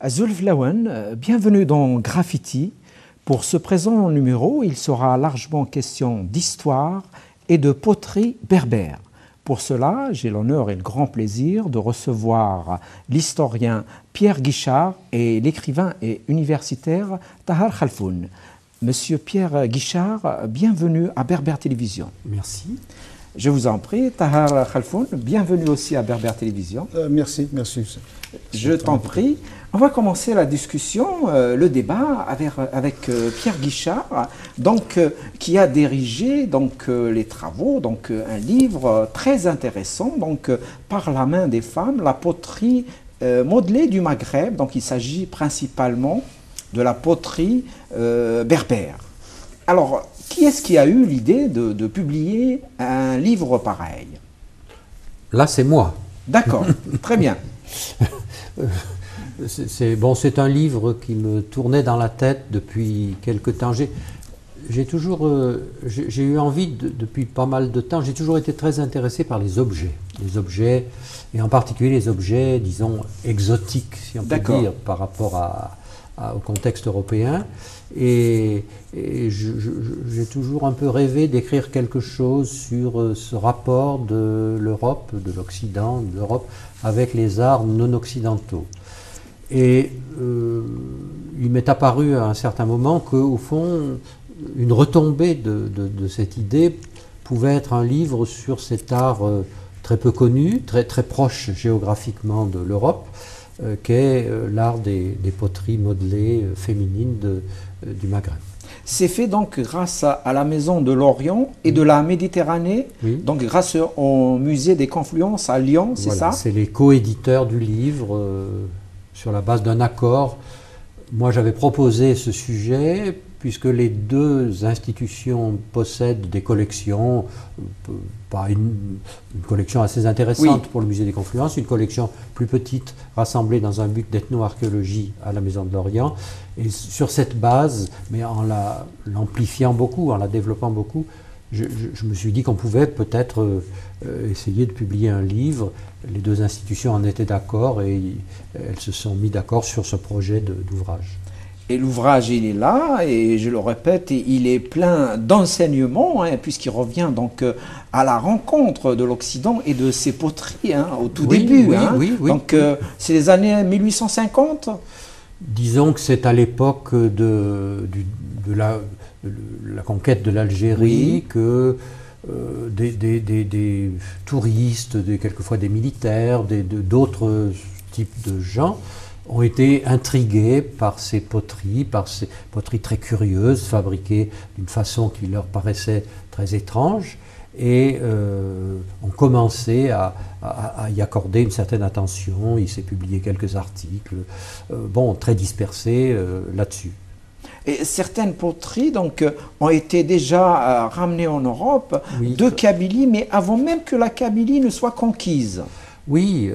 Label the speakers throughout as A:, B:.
A: Zulf Lawan, bienvenue dans Graffiti. Pour ce présent numéro, il sera largement question d'histoire et de poterie berbère. Pour cela, j'ai l'honneur et le grand plaisir de recevoir l'historien Pierre Guichard et l'écrivain et universitaire Tahar Khalfoun. Monsieur Pierre Guichard, bienvenue à Berbère Télévision.
B: Merci.
A: Je vous en prie, Tahar Khalfoun, bienvenue aussi à Berbère Télévision.
B: Merci.
A: Je t'en prie. On va commencer la discussion, le débat avec Pierre Guichard, qui a dirigé les travaux, un livre très intéressant, par la main des femmes, la poterie modelée du Maghreb. Donc il s'agit principalement de la poterie berbère. Alors, qui est-ce qui a eu l'idée de publier un livre pareil?
B: Là, c'est moi.
A: D'accord, très bien.
B: C'est un livre qui me tournait dans la tête depuis quelque temps. J'ai eu envie, depuis pas mal de temps, j'ai toujours été très intéressé par les objets, et en particulier les objets, disons, exotiques, si on peut dire, par rapport au contexte européen. Et j'ai toujours un peu rêvé d'écrire quelque chose sur ce rapport de l'Europe, de l'Occident, de l'Europe, avec les arts non occidentaux. Et il m'est apparu à un certain moment qu'au fond, une retombée de cette idée pouvait être un livre sur cet art très peu connu, très proche géographiquement de l'Europe, qu'est l'art des poteries modelées féminines du Maghreb.
A: C'est fait donc grâce à la Maison de l'Orient et de la Méditerranée, donc grâce au Musée des Confluences à Lyon, c'est ça?
B: C'est les coéditeurs du livre, sur la base d'un accord. Moi, j'avais proposé ce sujet, puisque les deux institutions possèdent des collections, une collection assez intéressante pour le Musée des Confluences, une collection plus petite, rassemblée dans un but d'ethno-archéologie à la Maison de l'Orient. Et sur cette base, mais en l'amplifiant beaucoup, en la développant beaucoup, je me suis dit qu'on pouvait peut-être essayer de publier un livre. Les deux institutions en étaient d'accord et elles se sont mis d'accord sur ce projet d'ouvrage.
A: Et l'ouvrage, il est là, et je le répète, il est plein d'enseignements, puisqu'il revient à la rencontre de l'Occident et de ses poteries au tout début. Donc c'est les années 1850.
B: Disons que c'est à l'époque de la conquête de l'Algérie que des touristes, quelquefois des militaires, d'autres types de gens ont été intrigués par ces poteries très curieuses, fabriquées d'une façon qui leur paraissait très étrange, et ont commencé à y accorder une certaine attention. Il s'est publié quelques articles, très dispersés là-dessus.
A: Et certaines poteries ont été déjà ramenées en Europe de Kabylie, mais avant même que la Kabylie ne soit conquise.
B: Oui,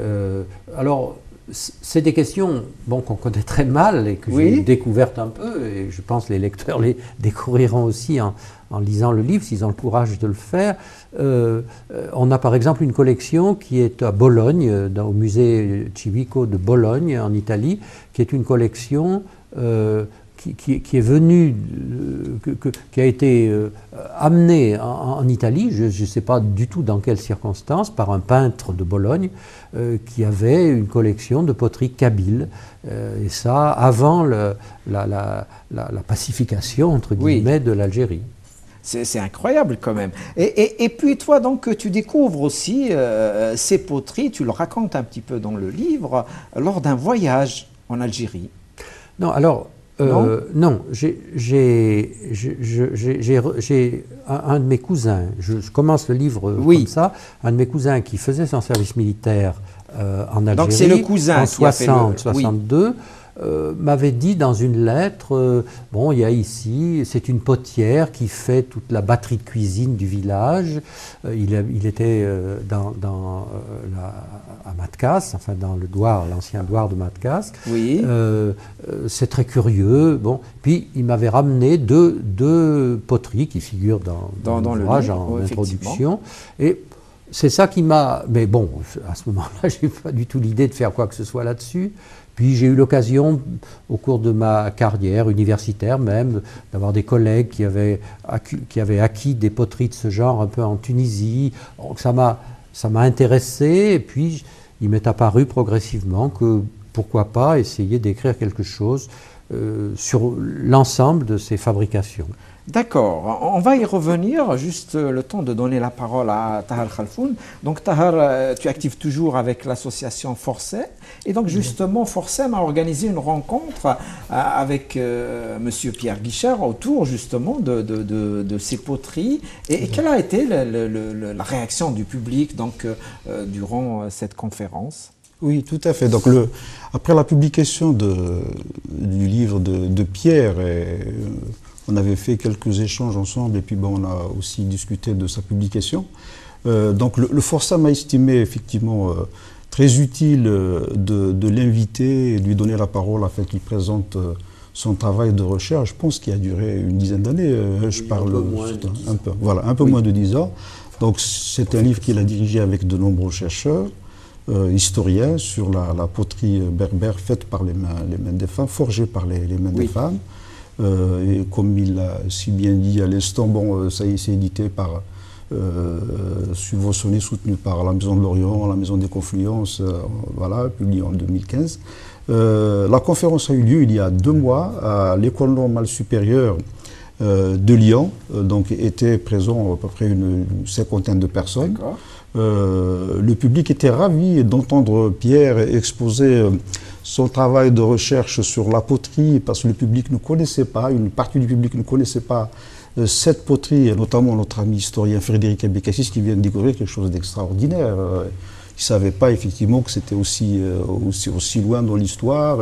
B: alors c'est des questions qu'on connaît très mal et que j'ai découvertes un peu, et je pense que les lecteurs les découvriront aussi en lisant le livre, s'ils ont le courage de le faire. On a par exemple une collection qui est à Bologne, au musée Civico de Bologne, en Italie, qui est une collection qui est venue, qui a été amenée en Italie, je ne sais pas du tout dans quelles circonstances, par un peintre de Bologne qui avait une collection de poterie kabyle, et ça avant la pacification, entre guillemets, de l'Algérie.
A: C'est incroyable quand même. Et puis toi, tu découvres aussi ces poteries, tu le racontes un petit peu dans le livre, lors d'un voyage en Algérie.
B: Non, alors... non, j'ai un de mes cousins, je commence le livre comme ça, un de mes cousins qui faisait son service militaire en Algérie.
A: Donc c'est le cousin
B: en 60-62, m'avait dit dans une lettre, il y a ici, c'est une potière qui fait toute la batterie de cuisine du village. Il était à Matkas, enfin dans l'ancien douar de Matkas. C'est très curieux. Puis il m'avait ramené deux poteries qui figurent dans l'ouvrage en introduction. Et c'est ça qui m'a... Mais bon, à ce moment-là, je n'ai pas du tout l'idée de faire quoi que ce soit là-dessus. Puis j'ai eu l'occasion, au cours de ma carrière universitaire même, d'avoir des collègues qui avaient acquis des poteries de ce genre un peu en Tunisie. Donc ça m'a intéressé, et puis il m'est apparu progressivement que pourquoi pas essayer d'écrire quelque chose sur l'ensemble de ces fabrications.
A: D'accord, on va y revenir, juste le temps de donner la parole à Tahar Khalfoun. Donc Tahar, tu actives toujours avec l'association Forcem, et donc justement Forcem a organisé une rencontre avec Monsieur Pierre Guichard autour justement de ces poteries. Et quelle a été la réaction du public donc, durant cette conférence?
C: Oui, tout à fait. Donc, après la publication du livre de Pierre, on avait fait quelques échanges ensemble, et puis bon, on a aussi discuté de sa publication. Donc, le Forcem a estimé effectivement très utile de l'inviter et de lui donner la parole afin qu'il présente son travail de recherche. Je pense qu'il a duré une dizaine d'années. Je parle un peu moins de 10 ans. Donc, c'est un livre qu'il a dirigé avec de nombreux chercheurs. Historien sur la poterie berbère faite par les mains des femmes, forgée par les mains des femmes. Et comme il l'a si bien dit à l'instant, bon, ça y est, c'est édité par, subventionné, soutenu par la Maison de l'Orient, la Maison des Confluences, voilà, publié en 2015. La conférence a eu lieu il y a 2 mois à l'École normale supérieure de Lyon, donc étaient présents à peu près une cinquantaine de personnes. Le public était ravi d'entendre Pierre exposer son travail de recherche sur la poterie, parce que le public ne connaissait pas, une partie du public ne connaissait pas cette poterie, et notamment notre ami historien Frédéric Abécassis qui vient de découvrir quelque chose d'extraordinaire. Il ne savait pas effectivement que c'était aussi loin dans l'histoire.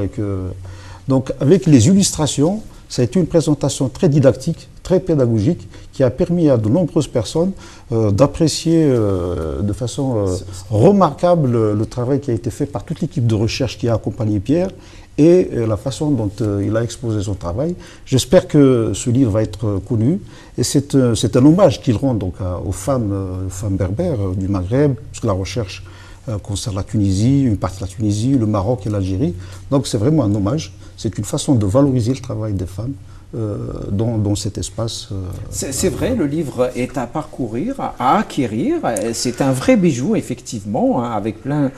C: Donc avec les illustrations, ça a été une présentation très didactique, très pédagogique, qui a permis à de nombreuses personnes d'apprécier de façon remarquable le travail qui a été fait par toute l'équipe de recherche qui a accompagné Pierre et la façon dont il a exposé son travail. J'espère que ce livre va être connu, et c'est un hommage qu'il rend donc aux femmes berbères du Maghreb, puisque la recherche concerne la Tunisie, une partie de la Tunisie, le Maroc et l'Algérie. Donc c'est vraiment un hommage. C'est une façon de valoriser le travail des femmes dans cet espace.
A: C'est vrai, le livre est à parcourir, à acquérir. C'est un vrai bijou, effectivement, hein, avec plein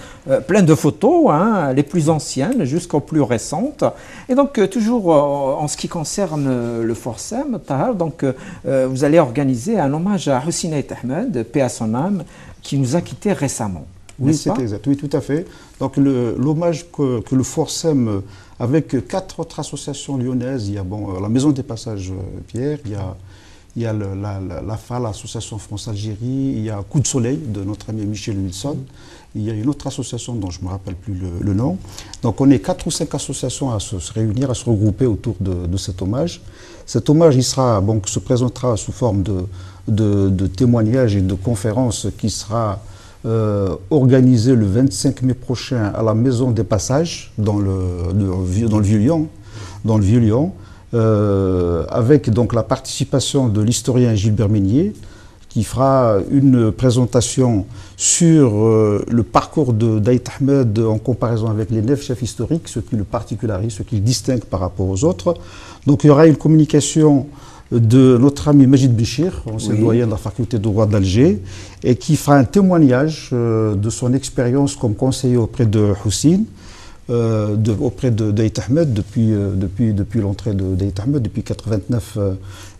A: de photos, hein, les plus anciennes jusqu'aux plus récentes. Et donc, toujours en ce qui concerne le Forcem, Tahar, donc, vous allez organiser un hommage à Hussein Ait Ahmed, paix à son âme, qui nous a quittés récemment.
C: Oui, c'est exact. Oui, tout à fait. Donc, l'hommage que le Forcem, avec 4 autres associations lyonnaises, il y a la Maison des Passages Pierre, il y a l'AFA, l'Association France-Algérie, il y a Coup de Soleil de notre ami Michel Wilson, il y a une autre association dont je ne me rappelle plus le nom. Donc on est 4 ou 5 associations à se réunir, à se regrouper autour de cet hommage. Cet hommage, il se présentera sous forme de témoignages et de conférences qui sera organisé le 25 mai prochain à la Maison des Passages dans le Vieux-Lyon, avec donc la participation de l'historien Gilbert Meignier, qui fera une présentation sur le parcours d'Ait Ahmed en comparaison avec les 9 chefs historiques, ce qui le particularise, ce qui le distingue par rapport aux autres. Donc il y aura une communication de notre ami Majid Béchir, ancien doyen de la faculté de droit d'Alger, et qui fera un témoignage de son expérience comme conseiller auprès de Hussein, auprès d'Ait Ahmed depuis l'entrée d'Ait Ahmed, depuis 89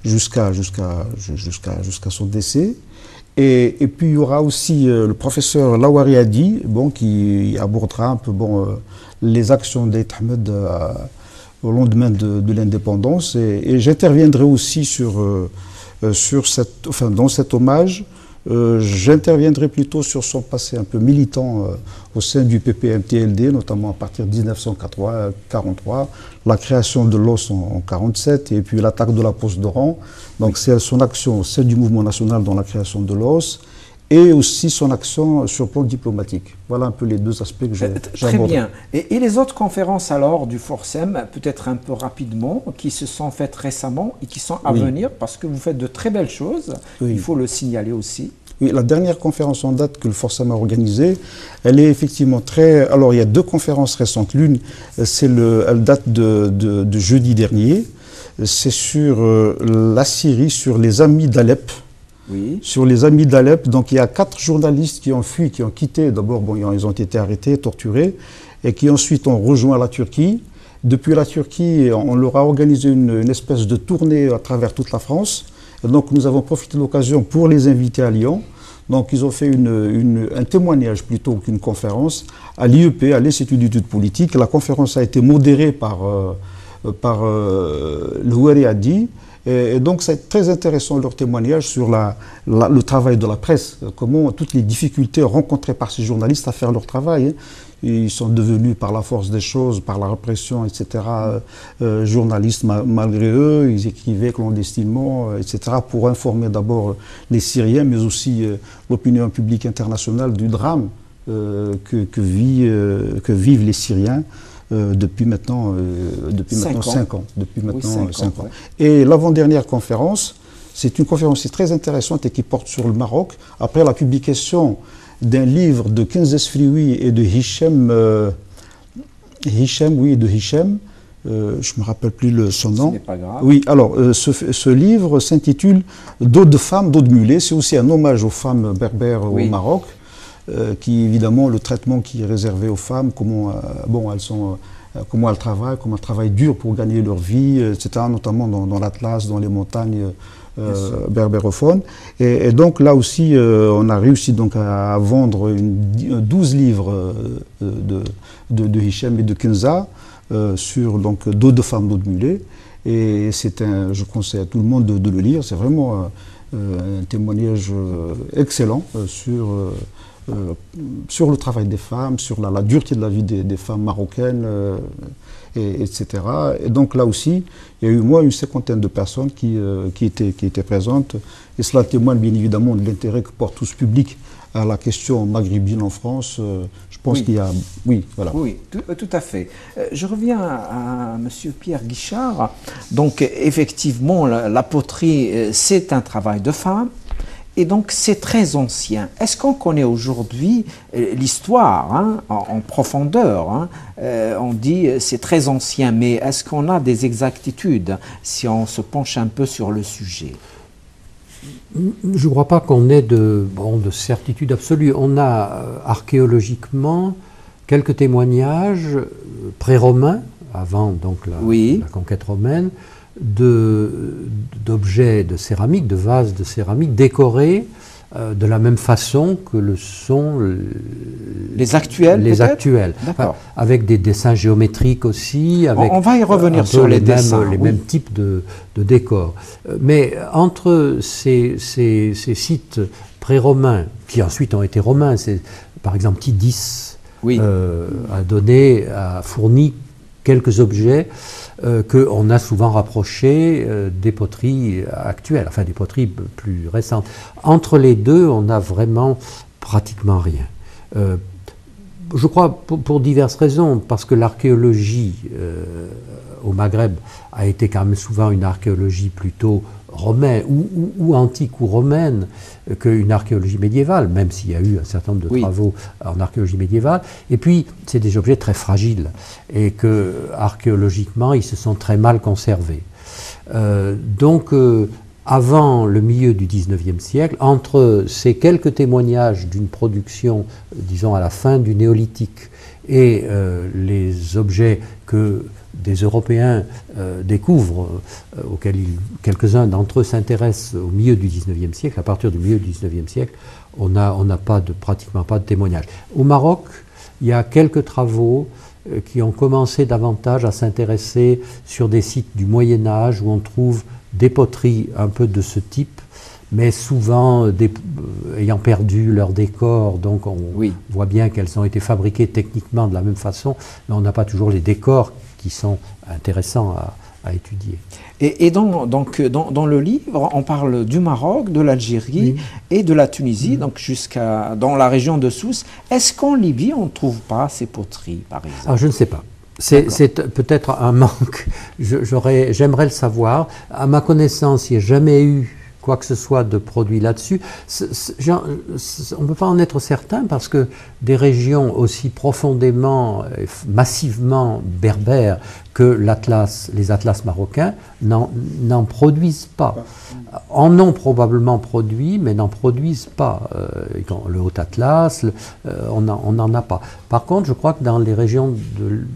C: jusqu'à son décès. Et puis il y aura aussi le professeur Lawari Hadi, qui abordera un peu les actions d'Ait Ahmed au lendemain de l'indépendance, et j'interviendrai aussi dans cet hommage. J'interviendrai plutôt sur son passé un peu militant au sein du PPMTLD, notamment à partir de 1943, la création de l'OS en 1947, et puis l'attaque de la Poste d'Oran. Donc c'est son action au sein du mouvement national dans la création de l'OS, et aussi son action sur le plan diplomatique. Voilà un peu les 2 aspects que j'aborde.
A: Très bien. Et les autres conférences alors du Forcem, peut-être un peu rapidement, qui se sont faites récemment et qui sont à venir, parce que vous faites de très belles choses, il faut le signaler aussi.
C: Oui, la dernière conférence en date que le Forsem a organisée, elle est effectivement très... Alors, il y a 2 conférences récentes. L'une, elle date de jeudi dernier. C'est sur la Syrie, sur les Amis d'Alep.
A: Oui.
C: Sur les Amis d'Alep. Donc, il y a 4 journalistes qui ont fui, qui ont quitté. D'abord, bon, ils ont été arrêtés, torturés, et qui ensuite ont rejoint la Turquie. Depuis la Turquie, on leur a organisé une espèce de tournée à travers toute la France. Et donc, nous avons profité de l'occasion pour les inviter à Lyon. Donc, ils ont fait un témoignage plutôt qu'une conférence à l'IEP, à l'Institut d'études politiques. La conférence a été modérée par le Houari Hadi. Et donc, c'est très intéressant leur témoignage sur le travail de la presse, comment toutes les difficultés rencontrées par ces journalistes à faire leur travail. Hein. Ils sont devenus, par la force des choses, par la répression, etc., journalistes malgré eux. Ils écrivaient clandestinement, etc., pour informer d'abord les Syriens, mais aussi l'opinion publique internationale du drame que vivent les Syriens depuis maintenant 5 ans. Depuis maintenant 5 ans. Et l'avant-dernière conférence, c'est une conférence très intéressante et qui porte sur le Maroc. Après la publication d'un livre de Kinzes Frioui et de Hichem, je ne me rappelle plus son nom.
A: Ce n'est pas grave.
C: Oui, alors ce livre s'intitule Dos de femmes, dos de mulets. C'est aussi un hommage aux femmes berbères au Maroc, qui évidemment le traitement qui est réservé aux femmes, comment elles travaillent dur pour gagner leur vie, etc., notamment dans l'Atlas, dans les montagnes berbérophones. Et donc là aussi, on a réussi donc à vendre 12 livres de Hichem et de Kenza sur donc Dos de femmes, dos de mulets. Et je conseille à tout le monde de le lire. C'est vraiment un témoignage excellent sur le travail des femmes, sur la dureté de la vie des femmes marocaines, etc. Et donc là aussi, il y a eu une 50aine de personnes qui étaient présentes. Et cela témoigne bien évidemment de l'intérêt que porte tout ce public à la question maghrébine en France. Je pense qu'il y a... Oui, voilà.
A: Oui, tout à fait. Je reviens à M. Pierre Guichard. Donc effectivement, la poterie, c'est un travail de femme. Et donc, c'est très ancien. Est-ce qu'on connaît aujourd'hui l'histoire en profondeur on dit c'est très ancien, mais est-ce qu'on a des exactitudes si on se penche un peu sur le sujet?
B: Je ne crois pas qu'on ait de certitude absolue. On a archéologiquement quelques témoignages pré-romains, avant donc la conquête romaine, d'objets de céramique, de vases de céramique décorés de la même façon que le sont
A: les actuels.
B: Les actuels, avec des dessins géométriques aussi. Avec
A: on va y revenir sur les dessins.
B: Les mêmes types de décors. Mais entre ces sites pré-romains, qui ensuite ont été romains, par exemple Tidis a fourni quelques objets qu'on a souvent rapprochés des poteries actuelles, enfin des poteries plus récentes. Entre les deux, on n'a vraiment pratiquement rien. Je crois pour diverses raisons, parce que l'archéologie au Maghreb a été quand même souvent une archéologie plutôt romaine ou antique ou romaine qu'une archéologie médiévale, même s'il y a eu un certain nombre de travaux en archéologie médiévale. Et puis, c'est des objets très fragiles et que archéologiquement, ils se sont très mal conservés. Donc, avant le milieu du XIXe siècle, entre ces quelques témoignages d'une production, disons à la fin du néolithique, et les objets que des Européens découvrent, auxquels quelques-uns d'entre eux s'intéressent au milieu du XIXe siècle, à partir du milieu du XIXe siècle, on n'a pratiquement pas de témoignages. Au Maroc, il y a quelques travaux qui ont commencé davantage à s'intéresser sur des sites du Moyen-Âge où on trouve des poteries un peu de ce type, mais souvent ayant perdu leur décor, donc on voit bien qu'elles ont été fabriquées techniquement de la même façon, mais on n'a pas toujours les décors qui sont intéressants à étudier.
A: Et dans le livre, on parle du Maroc, de l'Algérie et de la Tunisie, donc jusqu'à dans la région de Sousse. Est-ce qu'en Libye, on ne trouve pas ces poteries, par exemple?
B: Alors, je ne sais pas. C'est peut-être un manque. J'aimerais le savoir. À ma connaissance, il n'y a jamais eu quoi que ce soit de produit là-dessus. On ne peut pas en être certain parce que des régions aussi profondément, massivement berbères que les atlas marocains n'en produisent pas. En ont probablement produit, mais n'en produisent pas. Le Haut Atlas, on n'en a pas. Par contre, je crois que dans les régions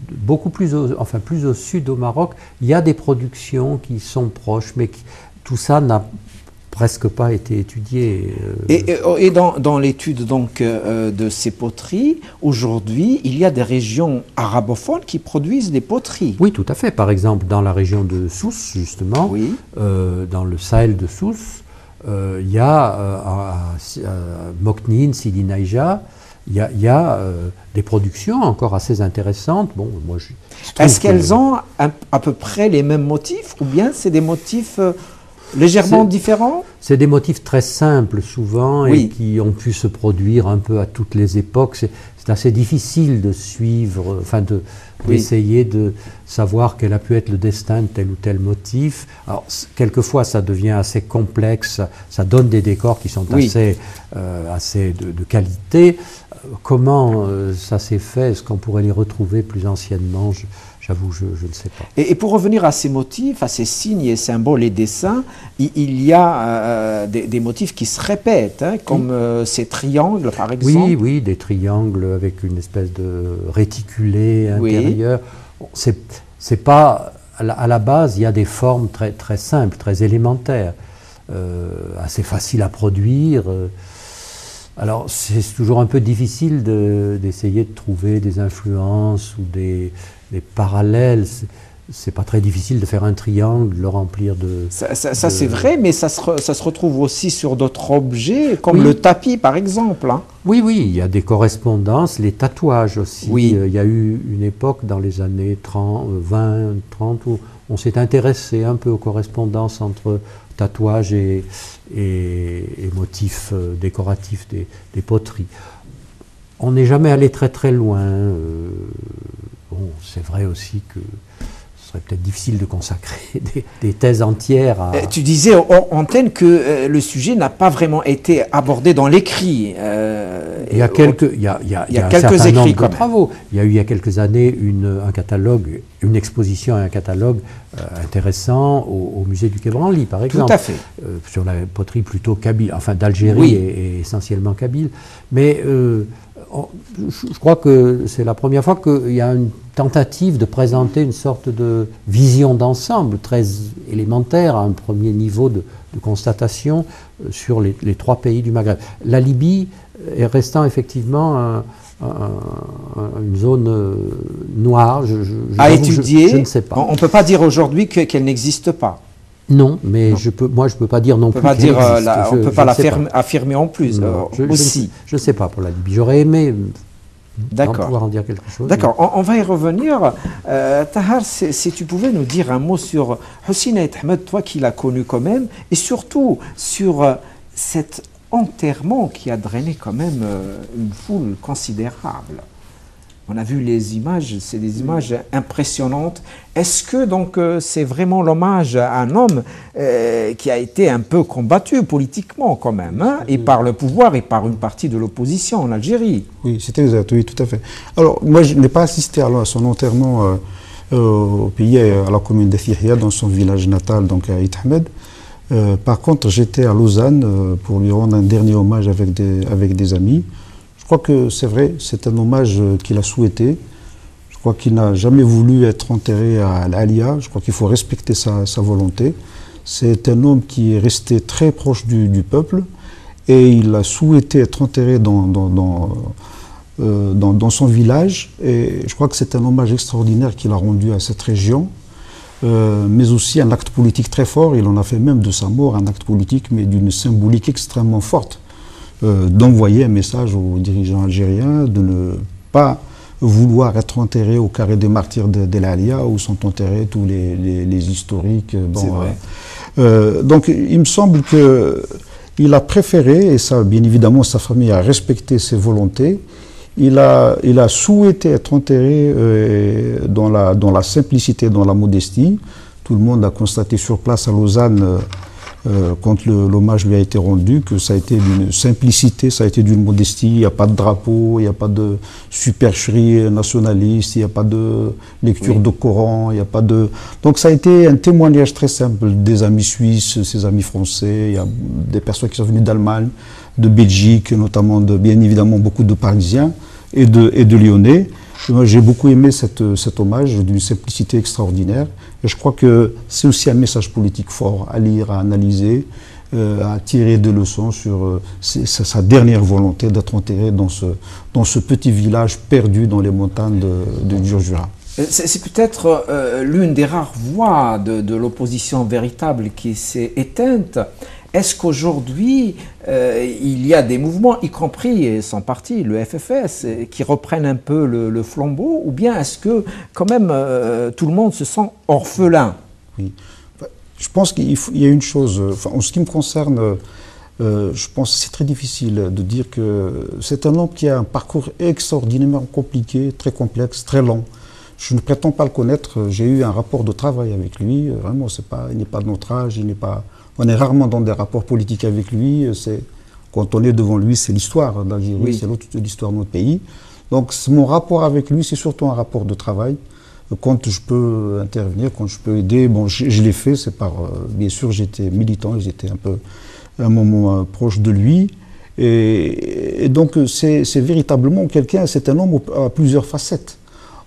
B: beaucoup plus au sud au Maroc, il y a des productions qui sont proches, mais tout ça n'a presque pas été étudié.
A: Et dans l'étude donc de ces poteries, aujourd'hui, il y a des régions arabophones qui produisent des poteries.
B: Oui, tout à fait. Par exemple, dans la région de Sousse, justement,
A: oui.
B: Dans le Sahel de Sousse, il y a à Moknine, Sidi Naïja, il y a des productions encore assez intéressantes. Bon, moi,
A: est-ce qu'elles ont à peu près les mêmes motifs ou bien c'est des motifs légèrement différents?
B: C'est des motifs très simples souvent et qui ont pu se produire un peu à toutes les époques. C'est assez difficile de suivre, d'essayer de savoir quel a pu être le destin de tel ou tel motif. Alors, quelquefois, ça devient assez complexe, ça donne des décors qui sont assez de qualité. Comment ça s'est fait? Est-ce qu'on pourrait les retrouver plus anciennement? J'avoue, je ne sais pas.
A: Et pour revenir à ces motifs, à ces signes et symboles et dessins, il y a des motifs qui se répètent, hein, comme ces triangles, par exemple.
B: Oui, des triangles avec une espèce de réticulé intérieur. C'est pas à la base, il y a des formes très très simples, très élémentaires, assez faciles à produire. Alors, c'est toujours un peu difficile d'essayer de trouver des influences ou des parallèles. C'est pas très difficile de faire un triangle, de le remplir de...
A: Ça c'est vrai, mais ça se retrouve aussi sur d'autres objets, comme le tapis, par exemple. Hein.
B: Oui, il y a des correspondances, les tatouages aussi.
A: Oui.
B: Il y a eu une époque dans les années 20, 30, où on s'est intéressé un peu aux correspondances entre tatouages et motifs décoratifs des poteries. On n'est jamais allé très très loin. Bon, c'est vrai aussi que ce serait peut-être difficile de consacrer des thèses entières à...
A: Tu disais hors antenne que le sujet n'a pas vraiment été abordé dans l'écrit.
B: Il y a quelques écrits de travaux. Il y a quelques années un catalogue, une exposition et un catalogue intéressant au musée du Quai Branly, par exemple.
A: Tout à fait.
B: Sur la poterie plutôt kabyle, enfin d'Algérie et essentiellement kabyle. Mais je crois que c'est la première fois qu'il y a une tentative de présenter une sorte de vision d'ensemble très élémentaire, à un premier niveau de constatation sur les trois pays du Maghreb. La Libye est restant effectivement une zone noire.
A: À étudier,
B: je ne sais pas.
A: On ne peut pas dire aujourd'hui qu'elle n'existe pas.
B: Non, mais je peux pas dire non plus.
A: On ne peut pas l'affirmer en plus. Aussi.
B: Je ne sais pas pour la Libye. J'aurais aimé pouvoir en dire quelque chose.
A: D'accord, on va y revenir. Tahar, si tu pouvais nous dire un mot sur Hussein Ait Ahmed, toi qui l'as connu quand même, et surtout sur cet enterrement qui a drainé quand même une foule considérable. On a vu les images, c'est des images impressionnantes. Est-ce que donc c'est vraiment l'hommage à un homme qui a été un peu combattu politiquement quand même, hein, et par le pouvoir et par une partie de l'opposition en Algérie?
C: Oui, c'était exact, oui, tout à fait. Alors, moi, je n'ai pas assisté à son enterrement au pays, à la commune d'Ethihia, dans son village natal, donc à Ait Ahmed. Par contre, j'étais à Lausanne pour lui rendre un dernier hommage avec des amis. Je crois que c'est vrai, c'est un hommage qu'il a souhaité. Je crois qu'il n'a jamais voulu être enterré à l'Alia. Je crois qu'il faut respecter sa volonté. C'est un homme qui est resté très proche du peuple et il a souhaité être enterré dans son village. Et je crois que c'est un hommage extraordinaire qu'il a rendu à cette région, mais aussi un acte politique très fort. Il en a fait même de sa mort un acte politique, mais d'une symbolique extrêmement forte. D'envoyer un message aux dirigeants algériens de ne pas vouloir être enterrés au carré des martyrs d'El Alia où sont enterrés tous les historiques.
A: C'est vrai.
C: Donc il me semble qu'il a préféré, et ça bien évidemment sa famille a respecté ses volontés, il a souhaité être enterré dans la simplicité, dans la modestie. Tout le monde a constaté sur place à Lausanne quand l'hommage lui a été rendu, que ça a été d'une simplicité, ça a été d'une modestie. Il n'y a pas de drapeau, il n'y a pas de supercherie nationaliste, il n'y a pas de lecture de Coran, il n'y a pas de... Donc ça a été un témoignage très simple des amis suisses, ses amis français, il y a des personnes qui sont venues d'Allemagne, de Belgique, notamment bien évidemment beaucoup de Parisiens et de Lyonnais. J'ai beaucoup aimé cet hommage d'une simplicité extraordinaire. Et je crois que c'est aussi un message politique fort à lire, à analyser, à tirer des leçons sur sa dernière volonté d'être enterré dans ce petit village perdu dans les montagnes du Jura.
A: C'est peut-être l'une des rares voix de l'opposition véritable qui s'est éteinte. Est-ce qu'aujourd'hui, il y a des mouvements, y compris son parti, le FFS, qui reprennent un peu le flambeau, ou bien est-ce que, quand même, tout le monde se sent orphelin?
C: Oui. Je pense qu'il y a une chose, en ce qui me concerne, je pense que c'est très difficile de dire que c'est un homme qui a un parcours extraordinairement compliqué, très complexe, très long. Je ne prétends pas le connaître, j'ai eu un rapport de travail avec lui, vraiment, il n'est pas de notre âge, on est rarement dans des rapports politiques avec lui. Quand on est devant lui, c'est l'histoire d'Algérie, oui. C'est l'histoire de notre pays. Donc mon rapport avec lui, c'est surtout un rapport de travail. Quand je peux intervenir, quand je peux aider, bon, je l'ai fait. Bien sûr, j'étais militant, j'étais un moment proche de lui. Et donc c'est véritablement c'est un homme à plusieurs facettes.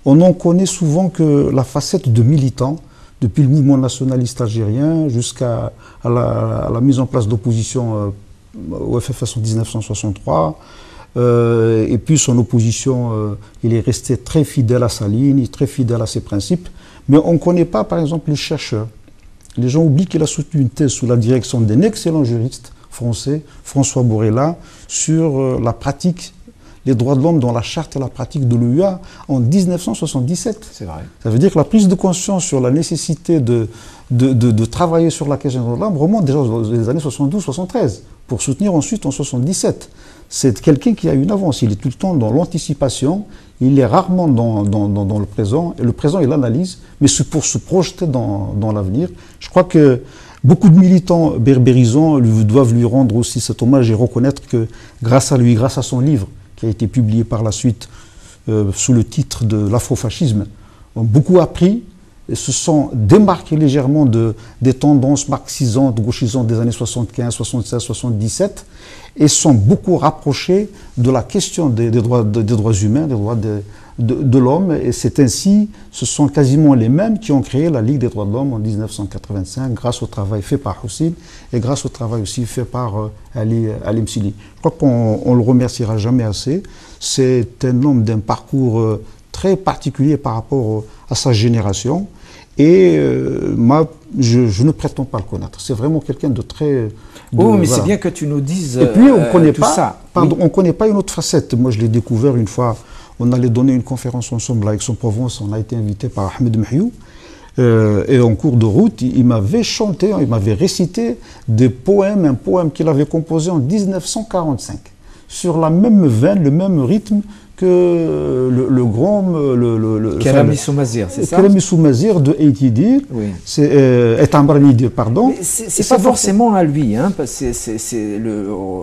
C: On en connaît souvent que la facette de militant, depuis le mouvement nationaliste algérien jusqu'à la mise en place d'opposition au FFS en 1963. Et puis son opposition, il est resté très fidèle à sa ligne, très fidèle à ses principes. Mais on ne connaît pas, par exemple, les chercheurs. Les gens oublient qu'il a soutenu une thèse sous la direction d'un excellent juriste français, François Borella, sur la pratique les droits de l'homme dans la charte et la pratique de l'OUA en 1977.
A: C'est vrai.
C: Ça veut dire que la prise de conscience sur la nécessité de travailler sur la question des droits de l'homme remonte déjà aux années 72-73, pour soutenir ensuite en 77. C'est quelqu'un qui a une avance, il est tout le temps dans l'anticipation, il est rarement dans le présent, et le présent il analyse, mais c'est pour se projeter dans l'avenir. Je crois que beaucoup de militants berbérisants doivent lui rendre aussi cet hommage et reconnaître que grâce à lui, grâce à son livre, qui a été publié par la suite sous le titre de l'afrofascisme, ont beaucoup appris et se sont démarqués légèrement des tendances marxisantes, gauchisantes des années 75, 76, 77 et sont beaucoup rapprochés de la question des droits humains, des droits de l'homme. Et c'est ainsi, ce sont quasiment les mêmes qui ont créé la Ligue des droits de l'homme en 1985 grâce au travail fait par Houssine et grâce au travail aussi fait par Ali Msili. Je crois qu'on ne le remerciera jamais assez. C'est un homme d'un parcours très particulier par rapport à sa génération. Et je ne prétends pas le connaître. C'est vraiment quelqu'un de très...
A: Oh, mais c'est bien que tu nous dises
C: et puis, on connaît
A: tout
C: pas,
A: ça.
C: Pardon, oui. On ne connaît pas une autre facette. Moi, je l'ai découvert une fois. On allait donner une conférence ensemble à Aix-en-Provence. On a été invité par Ahmed Mhiou. Et en cours de route, il m'avait chanté, il m'avait récité des poèmes, un poème qu'il avait composé en 1945, sur la même veine, le même rythme que le grand...
A: Kelami Soumazir, c'est ça?
C: Kelami Soumazir de Eitidir,
A: oui.
C: C'est Ambranidir, pardon.
A: C'est pas forcément à lui, hein, c'est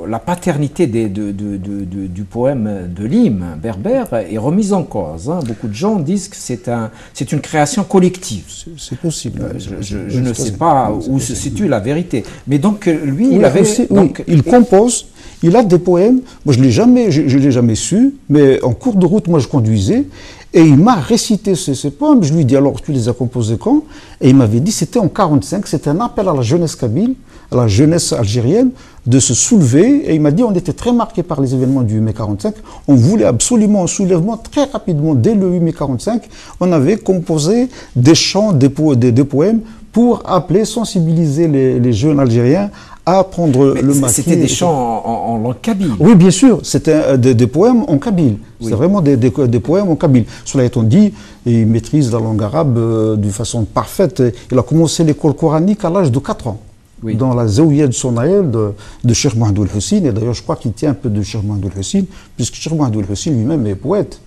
A: la paternité du poème de l'hymne berbère est remise en cause. Hein. Beaucoup de gens disent que c'est une création collective.
C: C'est possible. Je
A: ne sais pas où se situe la vérité. Mais donc, lui, il avait...
C: Aussi, donc, il compose... Il a des poèmes, moi je ne l'ai jamais su, mais en cours de route, moi je conduisais, et il m'a récité ces poèmes. Je lui ai dit, alors tu les as composés quand? Et il m'avait dit, c'était en 1945, c'était un appel à la jeunesse kabyle, à la jeunesse algérienne, de se soulever. Et il m'a dit, on était très marqués par les événements du 8 mai 1945, on voulait absolument un soulèvement très rapidement, dès le 8 mai 1945, on avait composé des chants, des poèmes, pour appeler, sensibiliser les jeunes Algériens à prendre le maquis.
A: C'était des chants en langue kabyle.
C: Oui, bien sûr, c'était des poèmes en kabyle. Oui. C'est vraiment des poèmes en kabyle. Cela étant dit, il maîtrise la langue arabe d'une façon parfaite. Il a commencé l'école coranique à l'âge de 4 ans. Oui. Dans la Zaouïa de Sonaël de Cheikh Mohamed El Hussein. Et d'ailleurs, je crois qu'il tient un peu de Cheikh Mohamed El Hussein, puisque Cheikh Mohamed El Hussein lui-même est poète.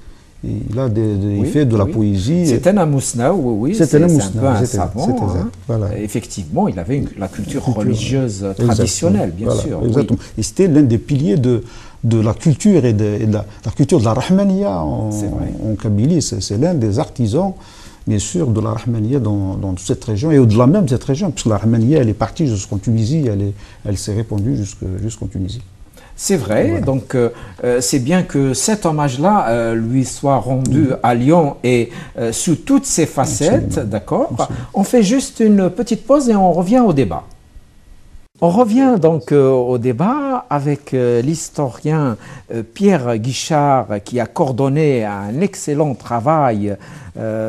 C: il fait de la poésie.
A: C'était un Amousna, oui,
C: c'est un peu
A: un savant.
C: Voilà.
A: Effectivement, il avait la culture religieuse traditionnelle, bien sûr.
C: Exactement. Et c'était l'un des piliers de la culture et de la culture de la Rahmaniya en Kabylie. C'est l'un des artisans, bien sûr, de la Rahmaniya dans toute cette région et au-delà même de cette région, puisque la Rahmaniya, elle est partie jusqu'en Tunisie, elle s'est répandue jusqu'en Tunisie.
A: C'est vrai, voilà. Donc c'est bien que cet hommage-là lui soit rendu à Lyon et sous toutes ses facettes, d'accord. On fait juste une petite pause et on revient au débat. On revient donc au débat avec l'historien Pierre Guichard qui a coordonné un excellent travail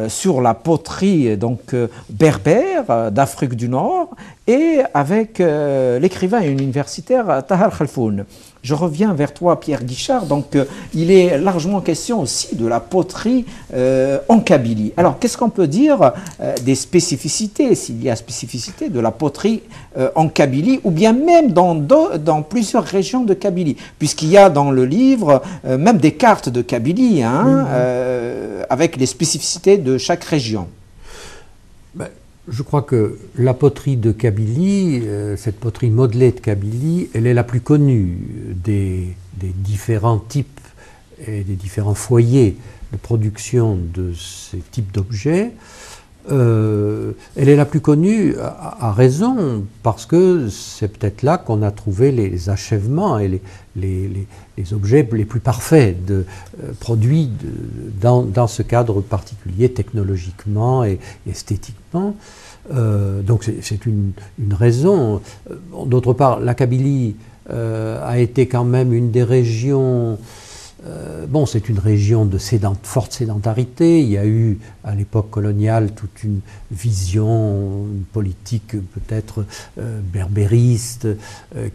A: sur la poterie donc, berbère d'Afrique du Nord et avec l'écrivain et universitaire Tahar Khalfoun. Je reviens vers toi, Pierre Guichard. Donc, il est largement question aussi de la poterie en Kabylie. Alors, qu'est-ce qu'on peut dire des spécificités, s'il y a spécificité de la poterie en Kabylie, ou bien même dans plusieurs régions de Kabylie, puisqu'il y a dans le livre même des cartes de Kabylie, hein, avec les spécificités de chaque région.
B: Je crois que la poterie de Kabylie, cette poterie modelée de Kabylie, elle est la plus connue des différents types et des différents foyers de production de ces types d'objets. Elle est la plus connue à raison, parce que c'est peut-être là qu'on a trouvé les achèvements et les objets les plus parfaits produits dans ce cadre particulier, technologiquement et esthétiquement. Donc c'est une raison. D'autre part, la Kabylie a été quand même une des régions. Bon, c'est une région de forte sédentarité. Il y a eu, à l'époque coloniale, toute une vision politique peut-être berbériste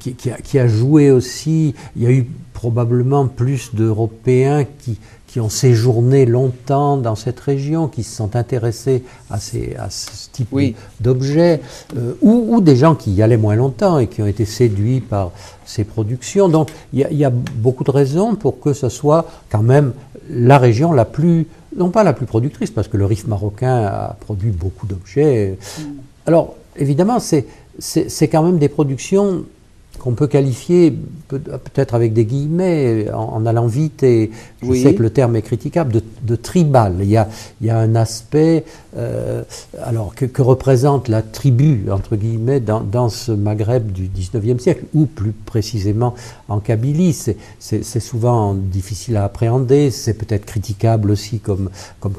B: qui a joué aussi. Il y a eu probablement plus d'Européens qui ont séjourné longtemps dans cette région, qui se sont intéressés à ce type d'objets, ou des gens qui y allaient moins longtemps et qui ont été séduits par ces productions. Donc il y a beaucoup de raisons pour que ce soit quand même la région la plus, non pas la plus productrice, parce que le Rif marocain a produit beaucoup d'objets. Alors évidemment, c'est quand même des productions qu'on peut qualifier, peut-être avec des guillemets, en allant vite, et je sais que le terme est critiquable, de tribal. Il y a un aspect alors que représente la tribu, entre guillemets, dans ce Maghreb du 19e siècle, ou plus précisément en Kabylie. C'est souvent difficile à appréhender, c'est peut-être critiquable aussi comme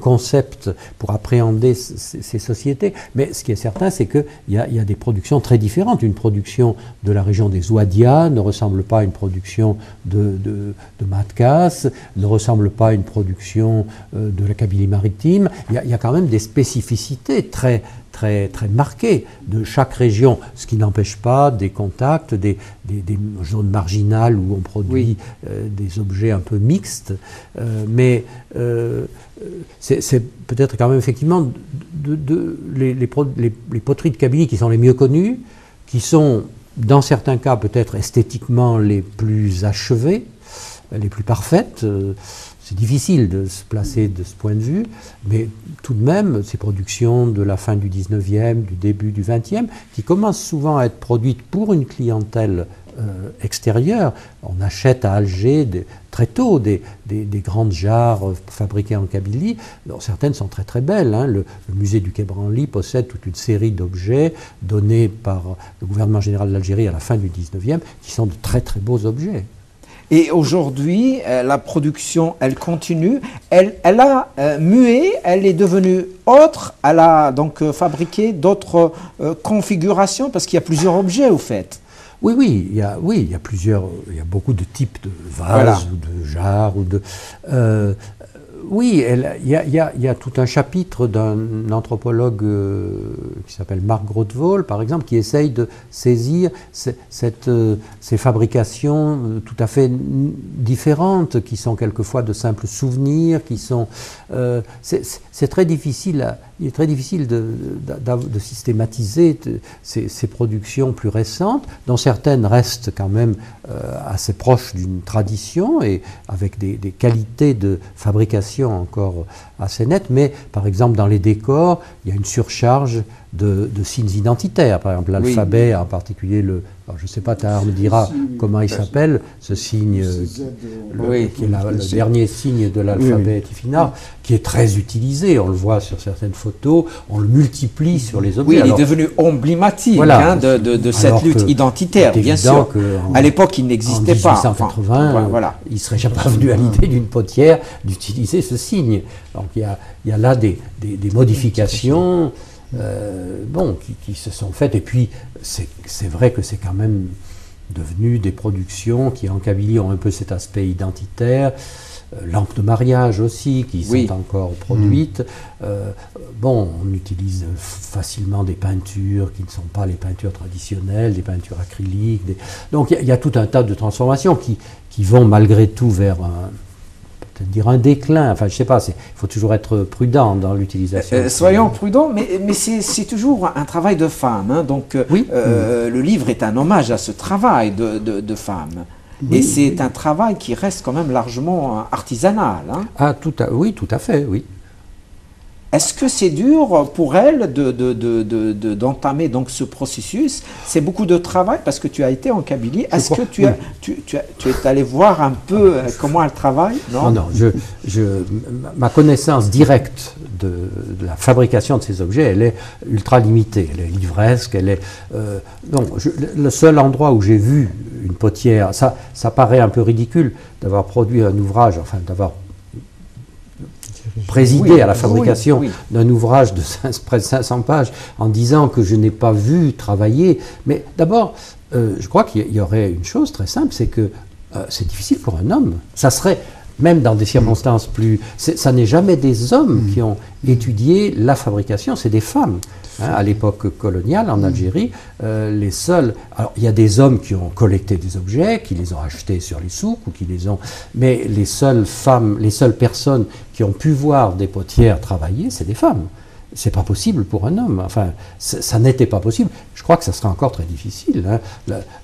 B: concept pour appréhender ces sociétés, mais ce qui est certain, c'est qu'il y a des productions très différentes. Une production de la région des Ouadia ne ressemble pas à une production de Matkas, ne ressemble pas à une production de la Kabylie maritime. Il y a quand même des spécificités très marquées de chaque région, ce qui n'empêche pas des contacts, des zones marginales où on produit des objets un peu mixtes, mais c'est peut-être quand même effectivement les poteries de Kabylie qui sont les mieux connues, qui sont dans certains cas peut-être esthétiquement les plus achevées, les plus parfaites. C'est difficile de se placer de ce point de vue, mais tout de même, ces productions de la fin du 19e, du début du 20e, qui commencent souvent à être produites pour une clientèle extérieure. On achète à Alger très tôt des grandes jarres fabriquées en Kabylie. Alors, certaines sont très très belles. Hein. Le musée du Quai Branly possède toute une série d'objets donnés par le gouvernement général d'Algérie à la fin du 19e, qui sont de très très beaux objets.
A: Et aujourd'hui, la production, elle continue. Elle a mué, elle est devenue autre. Elle a donc fabriqué d'autres configurations, parce qu'il y a plusieurs objets au fait.
B: Oui, il y a beaucoup de types de vases ou de jarres ou de. Oui, il y a tout un chapitre d'un anthropologue qui s'appelle Marc Grotewohl, par exemple, qui essaye de saisir ces fabrications tout à fait différentes, qui sont quelquefois de simples souvenirs, qui sont. C'est très difficile il est très difficile de systématiser ces productions plus récentes, dont certaines restent quand même assez proches d'une tradition et avec des qualités de fabrication encore assez nettes, mais par exemple dans les décors, il y a une surcharge de signes identitaires. Par exemple, l'alphabet, en particulier alors je ne sais pas, Tahar me dira comment il s'appelle, ce signe qui est le dernier signe de l'alphabet Tifinagh, qui est très utilisé, on le voit sur certaines photos, on le multiplie sur les objets.
A: Oui, il est devenu emblématique de cette lutte identitaire, bien sûr. À l'époque, il n'existait pas.
B: En 1880, il ne serait jamais venu à l'idée d'une potière d'utiliser ce signe. Donc il y a là des modifications qui se sont faites. Et puis, c'est vrai que c'est quand même devenu des productions qui, en Kabylie, ont un peu cet aspect identitaire. Lampes de mariage aussi, qui sont encore produites. On utilise facilement des peintures qui ne sont pas les peintures traditionnelles, des peintures acryliques. Donc il y a tout un tas de transformations qui vont malgré tout vers un déclin. Enfin, je ne sais pas, il faut toujours être prudent dans l'utilisation.
A: Soyons prudents, mais c'est toujours un travail de femme. Hein, donc, le livre est un hommage à ce travail de femme. Et c'est un travail qui reste quand même largement artisanal. Hein.
B: Oui, tout à fait, oui.
A: Est-ce que c'est dur pour elle d'entamer donc ce processus? C'est beaucoup de travail parce que tu as été en Kabylie. Est-ce que tu es allé voir un peu comment elle travaille?
B: Non, ma connaissance directe de la fabrication de ces objets, elle est ultra limitée. Elle est livresque. Le seul endroit où j'ai vu une potière, ça paraît un peu ridicule d'avoir produit un ouvrage, enfin d'avoir présider à la fabrication d'un ouvrage de près de 500 pages en disant que je n'ai pas vu travailler. Mais d'abord, je crois qu'il y aurait une chose très simple, c'est que c'est difficile pour un homme. Ça serait, même dans des circonstances plus... Ça n'est jamais des hommes qui ont étudié la fabrication, c'est des femmes. À l'époque coloniale, en Algérie, les seuls... Alors, il y a des hommes qui ont collecté des objets, qui les ont achetés sur les souks, ou qui les ont... Mais les seules femmes, les seules personnes qui ont pu voir des potières travailler, c'est des femmes. C'est pas possible pour un homme. Enfin, ça n'était pas possible. Je crois que ça sera encore très difficile. Hein.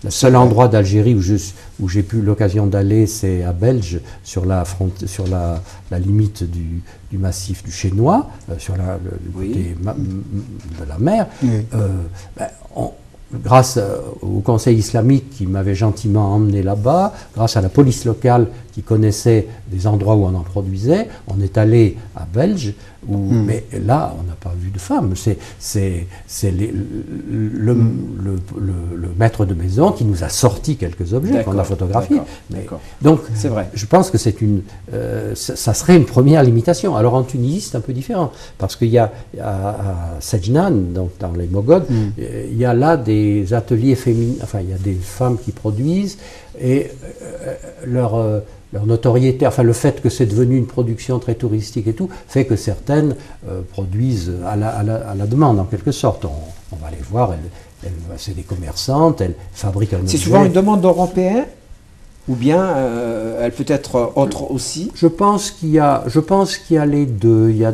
B: Le seul endroit d'Algérie où j'ai eu l'occasion d'aller, c'est à Belge, sur la limite du massif du Chénois, sur le côté de la mer. Grâce au Conseil islamique qui m'avait gentiment emmené là-bas, grâce à la police locale qui connaissait des endroits où on en produisait, on est allé à Belge, mais là, on n'a pas vu de femmes. C'est le maître de maison qui nous a sorti quelques objets qu'on a photographiés. Donc, c'est vrai. Je pense que ça serait une première limitation. Alors en Tunisie, c'est un peu différent, parce qu'il y a à Sejnan, donc dans les Mogodes, il y a là des ateliers féminins, enfin il y a des femmes qui produisent, et leur notoriété, enfin le fait que c'est devenu une production très touristique et tout, fait que certaines produisent à la demande en quelque sorte. On va les voir, c'est des commerçantes, elles fabriquent un objet.
A: C'est souvent une demande européenne ou bien elle peut être autre aussi?
B: Je pense qu'il y a les deux. Il y a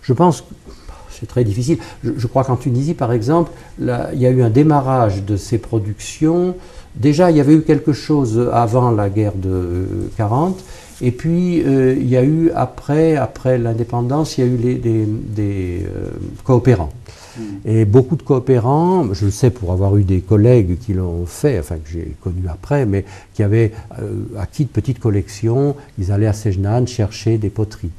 B: je pense, c'est très difficile. Je crois qu'en Tunisie, par exemple, il y a eu un démarrage de ces productions. Déjà, il y avait eu quelque chose avant la guerre de 40, et puis il y a eu, après l'indépendance, il y a eu des coopérants. Et beaucoup de coopérants, je le sais pour avoir eu des collègues qui l'ont fait, enfin que j'ai connus après, mais qui avaient acquis de petites collections, ils allaient à Sejnan chercher des poteries.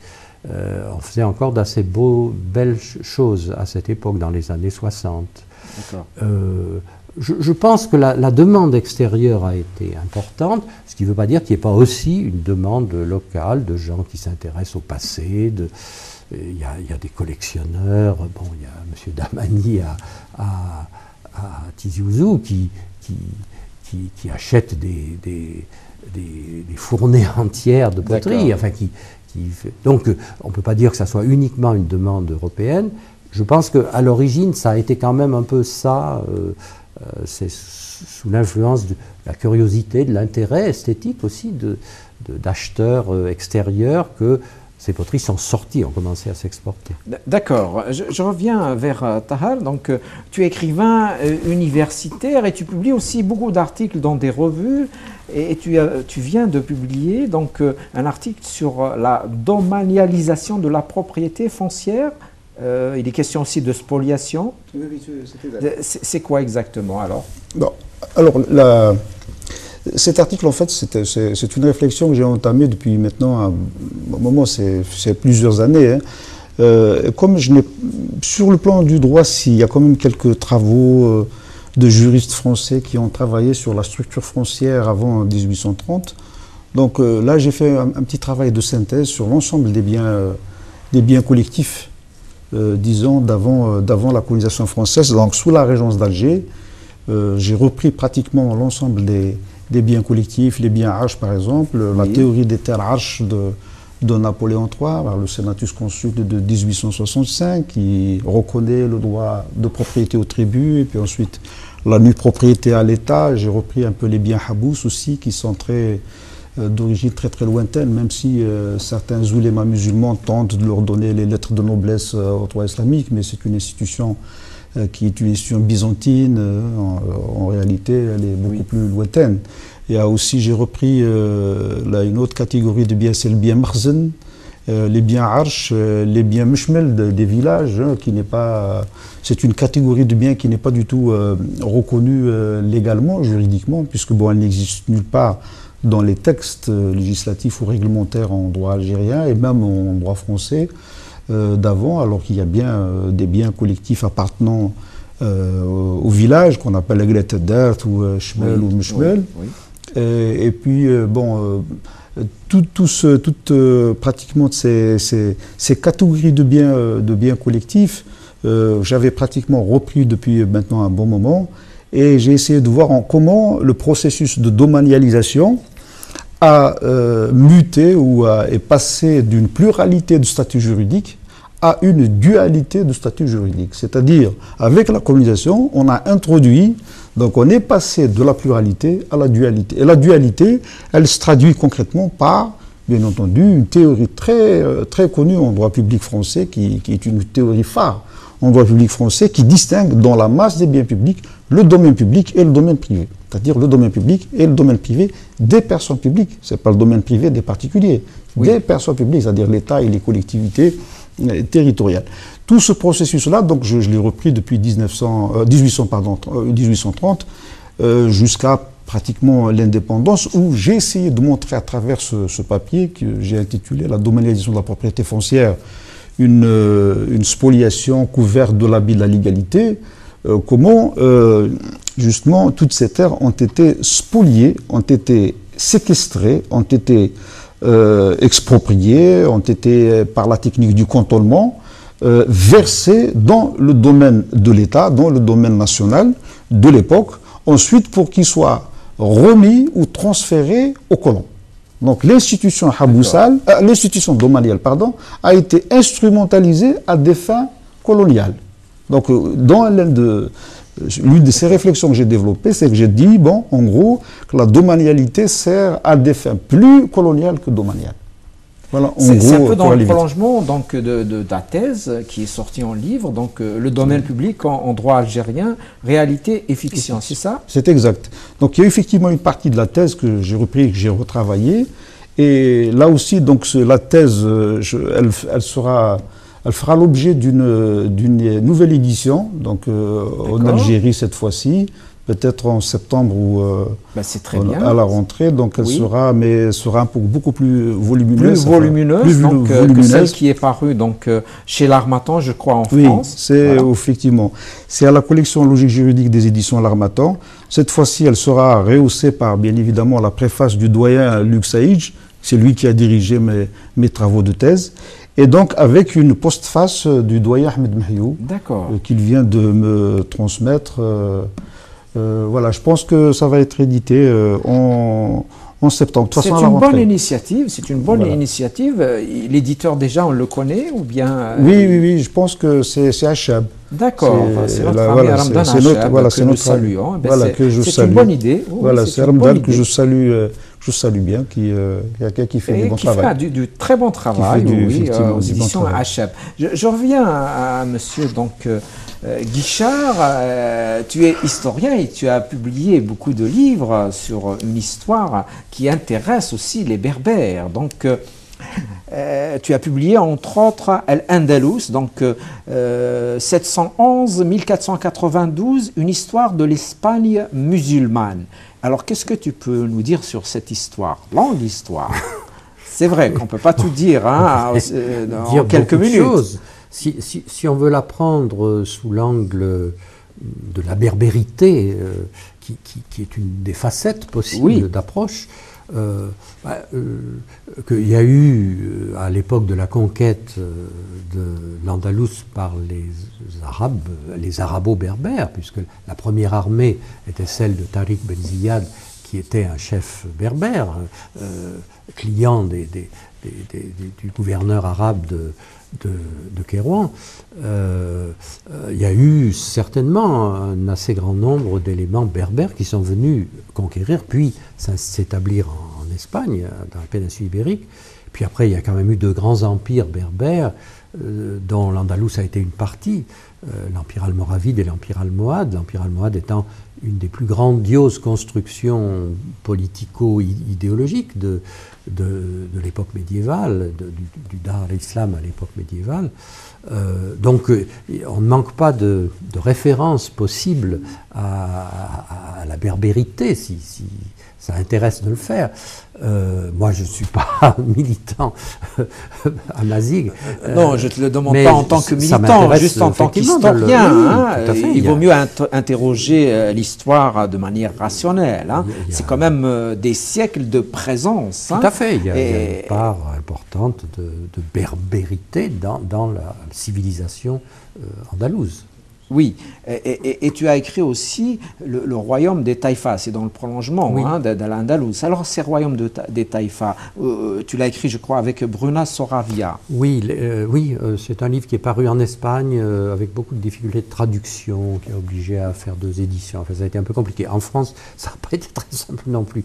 B: On faisait encore d'assez belles choses à cette époque, dans les années 60. Je pense que la demande extérieure a été importante, ce qui ne veut pas dire qu'il n'y ait pas aussi une demande locale de gens qui s'intéressent au passé. Il y a des collectionneurs, il y a M. Damani à Tizi Ouzou qui achète des fournées entières de poterie. Enfin, donc on ne peut pas dire que ça soit uniquement une demande européenne. Je pense qu'à l'origine, ça a été quand même un peu ça. C'est sous l'influence de la curiosité, de l'intérêt esthétique aussi d'acheteurs extérieurs que ces poteries sont sorties, ont commencé à s'exporter.
A: D'accord. Je reviens vers Tahar. Donc, tu es écrivain universitaire et tu publies aussi beaucoup d'articles dans des revues. Et tu viens de publier donc, un article sur la domanialisation de la propriété foncière. Il est question aussi de spoliation.
C: Oui,
A: c'est quoi exactement alors?
C: Bon, alors, cet article, en fait, c'est une réflexion que j'ai entamée depuis maintenant un moment, c'est plusieurs années. Comme sur le plan du droit, il y a quand même quelques travaux de juristes français qui ont travaillé sur la structure foncière avant 1830. Donc là, j'ai fait un petit travail de synthèse sur l'ensemble des biens collectifs, disons, d'avant la colonisation française. Donc sous la régence d'Alger, j'ai repris pratiquement l'ensemble des biens collectifs, les biens arches par exemple, la théorie des terres arches de Napoléon III, le Senatus Consulte de 1865, qui reconnaît le droit de propriété aux tribus, et puis ensuite la nue propriété à l'État. J'ai repris un peu les biens habous aussi, qui sont d'origine très très lointaine, même si certains oulémas musulmans tentent de leur donner les lettres de noblesse au droit islamique, mais c'est une institution qui est une institution byzantine, en réalité elle est beaucoup plus lointaine. Il y a aussi, j'ai repris là, une autre catégorie de biens, c'est le bien marzen, les biens arches, les biens meshmel des villages, qui n'est pas, c'est une catégorie de biens qui n'est pas du tout reconnue légalement, juridiquement, puisque bon, elle n'existe nulle part dans les textes législatifs ou réglementaires en droit algérien et même en droit français d'avant, alors qu'il y a bien des biens collectifs appartenant au village qu'on appelle la Gletedert ou Shmel ou Meshmel. Et puis, bon, pratiquement ces catégories de biens collectifs, j'avais pratiquement repris depuis maintenant un bon moment, et j'ai essayé de voir comment le processus de domanialisation a muté ou est passé d'une pluralité de statuts juridiques à une dualité de statut juridique. C'est-à-dire, avec la colonisation, on a introduit, donc on est passé de la pluralité à la dualité. Et la dualité, elle se traduit concrètement par, bien entendu, une théorie très connue en droit public français, qui est une théorie phare en droit public français, qui distingue dans la masse des biens publics le domaine public et le domaine privé. C'est-à-dire le domaine public et le domaine privé des personnes publiques. Ce n'est pas le domaine privé des particuliers, des personnes publiques, c'est-à-dire l'État et les collectivités territoriales. Tout ce processus-là, donc je l'ai repris depuis 1830 jusqu'à pratiquement l'indépendance, où j'ai essayé de montrer à travers ce papier que j'ai intitulé « La domanialisation de la propriété foncière, une spoliation couverte de l'habit de la légalité », comment justement toutes ces terres ont été spoliées, ont été séquestrées, ont été expropriées, ont été, par la technique du cantonnement, versées dans le domaine de l'État, dans le domaine national de l'époque, ensuite pour qu'ils soient remis ou transférés aux colons. Donc l'institution l'institution domaniale, pardon, a été instrumentalisée à des fins coloniales. Donc dans l'une de ces réflexions que j'ai développées, c'est que j'ai dit, bon, en gros, que la domanialité sert à des fins plus coloniales que domaniales. Voilà,
A: c'est un peu dans le prolongement donc, de ta thèse qui est sortie en livre, donc le domaine public en droit algérien, réalité et fiction, c'est ça? C'est
C: exact. Donc il y a effectivement une partie de la thèse que j'ai repris et que j'ai retravaillée. Et là aussi, donc la thèse, elle fera l'objet d'une nouvelle édition, donc en Algérie cette fois-ci, peut-être en septembre ou à la rentrée. Donc elle sera, mais sera beaucoup plus volumineuse.
A: Que celle qui est parue donc, chez l'Harmattan, je crois, en France.
C: C'est effectivement. C'est à la collection logique juridique des éditions l'Harmattan. Cette fois-ci, elle sera rehaussée par, bien évidemment, la préface du doyen Luc Saïdj. C'est lui qui a dirigé mes travaux de thèse. Et donc, avec une postface du doyen Ahmed Mahiou, qu'il vient de me transmettre. Voilà, je pense que ça va être édité en 11 septembre.
A: C'est une bonne initiative, c'est une bonne initiative. L'éditeur déjà, on le connaît ou bien
C: Oui, je pense que c'est Achab.
A: D'accord, c'est notre ami Ramdan Achab que nous saluons. C'est une bonne idée.
C: Voilà, c'est Ramdan que je salue bien, qui fait du bon travail.
A: Qui fait du très bon travail, aux éditions Achab. Je reviens à monsieur Guichard, tu es historien et tu as publié beaucoup de livres sur une histoire qui intéresse aussi les Berbères. Donc, tu as publié entre autres Al-Andalus, donc 711-1492, une histoire de l'Espagne musulmane. Alors, qu'est-ce que tu peux nous dire sur cette histoire? Longue histoire. C'est vrai qu'on ne peut pas tout dire en quelques minutes.
B: Si on veut la prendre sous l'angle de la berbérité, qui est une des facettes possibles d'approche, qu'il y a eu à l'époque de la conquête de l'Andalous par les Arabes, les Arabo-berbères, puisque la première armée était celle de Tariq Ben Ziyad, qui était un chef berbère, client du gouverneur arabe de Kairouan. Il y a eu certainement un assez grand nombre d'éléments berbères qui sont venus conquérir, puis s'établir en Espagne, dans la péninsule ibérique. Puis après, il y a quand même eu deux grands empires berbères, dont l'Andalous a été une partie, l'empire almoravide et l'empire almohade. L'empire almohade étant une des plus grandioses constructions politico-idéologiques de l'époque médiévale, du Dar al-Islam à l'époque médiévale. Donc on ne manque pas de références possibles à la berbérité, si ça intéresse de le faire. Moi, je ne suis pas militant à Mazig.
A: Non, je ne te le demande pas en tant que militant, juste en tant qu'historien. Il vaut mieux interroger l'histoire de manière rationnelle. C'est quand même des siècles de présence.
B: Tout à fait. Il y a une part importante de berbérité dans la civilisation andalouse.
A: Oui, et tu as écrit aussi le royaume des Taïfas, c'est dans le prolongement de l'Andalous. Alors ces royaumes des Taïfas, tu l'as écrit je crois avec Bruna Soravia.
B: Oui, c'est un livre qui est paru en Espagne avec beaucoup de difficultés de traduction, qui a obligé à faire 2 éditions. Enfin, ça a été un peu compliqué. En France, ça n'a pas été très simple non plus.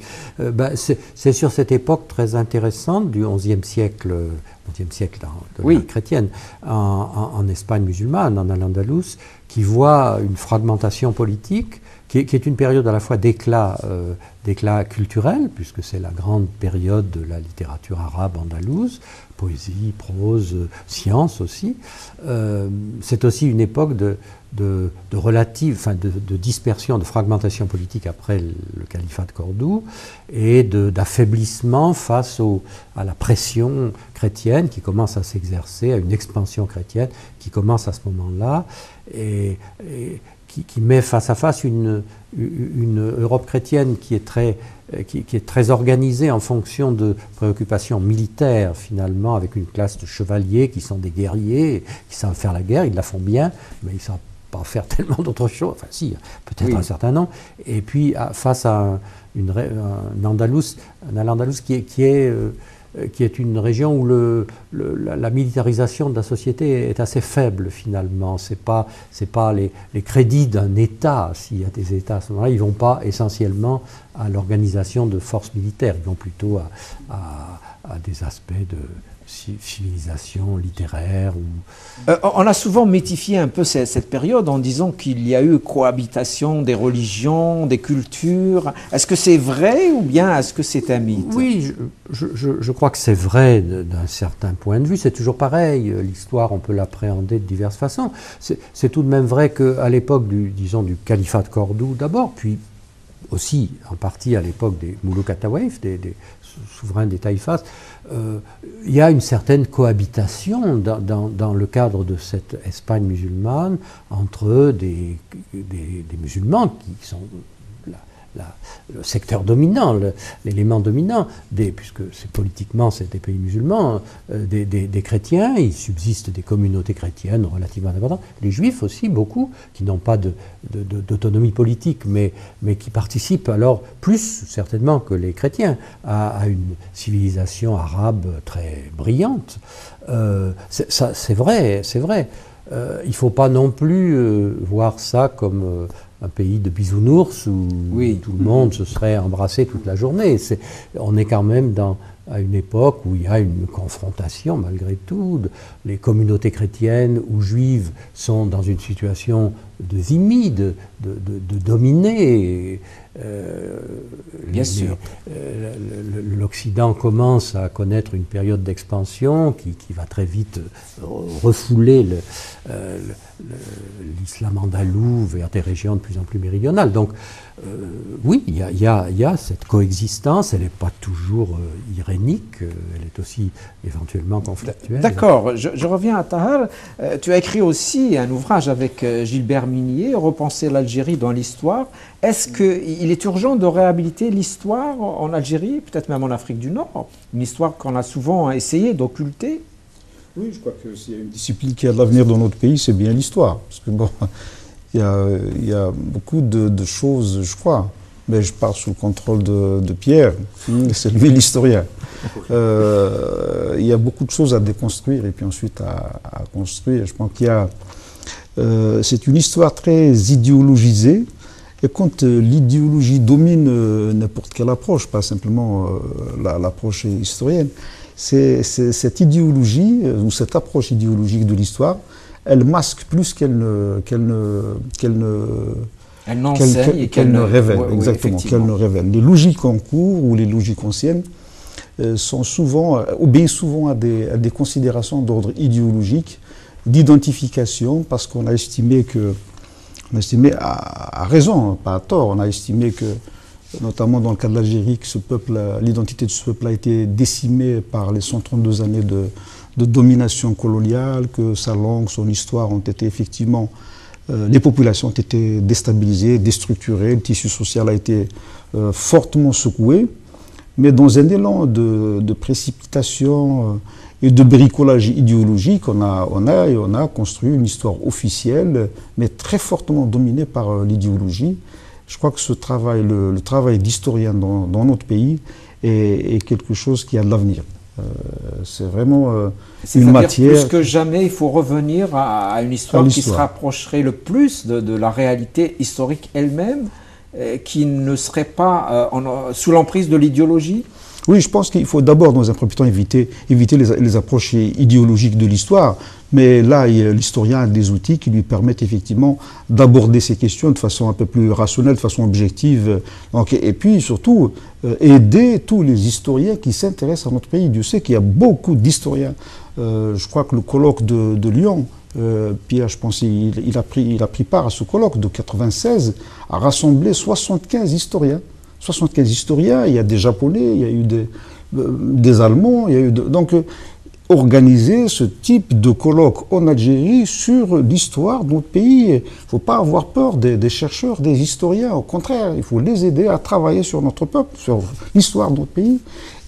B: C'est sur cette époque très intéressante du XIe siècle de la chrétienne, en Espagne musulmane, en Al-Andalus, qui voit une fragmentation politique, qui est une période à la fois d'éclat culturel, puisque c'est la grande période de la littérature arabe andalouse, poésie, prose, science aussi. C'est aussi une époque de dispersion, de fragmentation politique après le califat de Cordoue et d'affaiblissement face à la pression chrétienne qui commence à s'exercer, à une expansion chrétienne qui commence à ce moment-là et qui met face à face une Europe chrétienne qui est très organisée en fonction de préoccupations militaires, finalement, avec une classe de chevaliers qui sont des guerriers, qui savent faire la guerre, ils la font bien, mais ils ne savent pas faire tellement d'autres choses, enfin si, peut-être un certain nombre, et puis face à un Andalous qui est une région où la militarisation de la société est assez faible finalement. C'est pas les crédits d'un État, s'il y a des États à ce moment-là, ils ne vont pas essentiellement à l'organisation de forces militaires, ils vont plutôt à des aspects de civilisation littéraire.
A: On a souvent mythifié un peu cette période en disant qu'il y a eu cohabitation des religions, des cultures. Est-ce que c'est vrai ou bien est-ce que c'est un mythe?
B: Oui, je crois que c'est vrai d'un certain point de vue. C'est toujours pareil. L'histoire, on peut l'appréhender de diverses façons. C'est tout de même vrai qu'à l'époque du califat de Cordoue d'abord, puis aussi en partie à l'époque des Moulouk Atawaïf, des souverains des Taïfas, il y a une certaine cohabitation dans le cadre de cette Espagne musulmane entre des musulmans qui sont le secteur dominant, l'élément dominant, puisque politiquement c'est des pays musulmans, des chrétiens, il subsiste des communautés chrétiennes relativement importantes, les juifs aussi, beaucoup, qui n'ont pas d'autonomie politique, mais qui participent alors plus certainement que les chrétiens à une civilisation arabe très brillante. C'est vrai, c'est vrai. Il ne faut pas non plus voir ça comme un pays de bisounours où tout le monde se serait embrassé toute la journée. On est quand même à une époque où il y a une confrontation malgré tout. Les communautés chrétiennes ou juives sont dans une situation de zimmi, de dominer.
A: Bien sûr.
B: L'Occident commence à connaître une période d'expansion qui va très vite refouler l'islam andalou vers des régions de plus en plus méridionales. Donc oui, il y a cette coexistence, elle n'est pas toujours irénique, elle est aussi éventuellement conflictuelle.
A: D'accord, je reviens à Tahar. Tu as écrit aussi un ouvrage avec Gilbert Minier, Repenser l'Algérie dans l'histoire. Est-ce qu'il est urgent de réhabiliter l'histoire en Algérie, peut-être même en Afrique du Nord, une histoire qu'on a souvent essayé d'occulter?
C: Oui, je crois que s'il y a une discipline qui a de l'avenir dans notre pays, c'est bien l'histoire. Parce que bon, il y a beaucoup de choses, je crois. Mais je parle sous le contrôle de Pierre, c'est lui l'historien. Il y a beaucoup de choses à déconstruire et puis ensuite à construire. Je pense qu'il y a... c'est une histoire très idéologisée. Et quand l'idéologie domine n'importe quelle approche, pas simplement l'approche historienne, c'est cette idéologie, ou cette approche idéologique de l'histoire, elle masque plus qu'elle ne révèle.
A: Oui,
C: exactement, qu'elle ne révèle. Les logiques en cours ou les logiques anciennes obéissent souvent à des considérations d'ordre idéologique, d'identification, parce qu'on a estimé à raison, pas à tort, on a estimé que, notamment dans le cas de l'Algérie, que l'identité de ce peuple a été décimée par les 132 années de domination coloniale, que sa langue, son histoire ont été effectivement... les populations ont été déstabilisées, déstructurées, le tissu social a été fortement secoué, mais dans un élan de précipitation et de bricolage idéologique, on a construit une histoire officielle, mais très fortement dominée par l'idéologie. Je crois que ce travail, le travail d'historien dans notre pays est quelque chose qui a de l'avenir. C'est vraiment une matière...
A: Plus que jamais, il faut revenir à une histoire qui se rapprocherait le plus de la réalité historique elle-même, qui ne serait pas sous l'emprise de l'idéologie.
C: Oui, je pense qu'il faut d'abord, dans un premier temps, éviter les approches idéologiques de l'histoire. Mais là, l'historien a des outils qui lui permettent effectivement d'aborder ces questions de façon un peu plus rationnelle, de façon objective. Donc, et puis, surtout, aider tous les historiens qui s'intéressent à notre pays. Dieu sait qu'il y a beaucoup d'historiens. Je crois que le colloque de Lyon, Pierre, je pense il a pris part à ce colloque de 96, a rassemblé 75 historiens. 75 historiens, il y a des Japonais, il y a eu des Allemands, il y a eu donc organiser ce type de colloque en Algérie sur l'histoire de notre pays. Il ne faut pas avoir peur des chercheurs, des historiens. Au contraire, il faut les aider à travailler sur notre peuple, sur l'histoire de notre pays.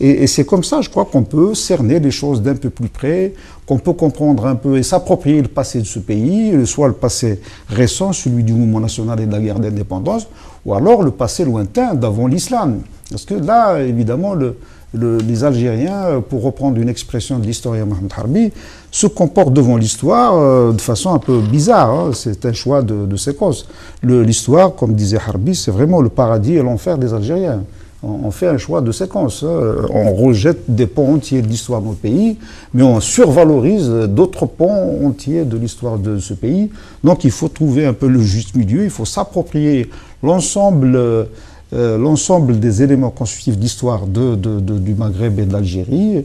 C: Et c'est comme ça, je crois, qu'on peut cerner les choses d'un peu plus près, qu'on peut comprendre un peu et s'approprier le passé de ce pays, soit le passé récent, celui du mouvement national et de la guerre d'indépendance, ou alors le passé lointain d'avant l'islam. Parce que là, évidemment, les Algériens, pour reprendre une expression de l'historien Mohamed Harbi, se comportent devant l'histoire de façon un peu bizarre. Hein. C'est un choix de séquence. L'histoire, comme disait Harbi, c'est vraiment le paradis et l'enfer des Algériens. On fait un choix de séquence. On rejette des pans entiers de l'histoire de notre pays, mais on survalorise d'autres pans entiers de l'histoire de ce pays. Donc il faut trouver un peu le juste milieu, il faut s'approprier l'ensemble des éléments constitutifs d'histoire du Maghreb et de l'Algérie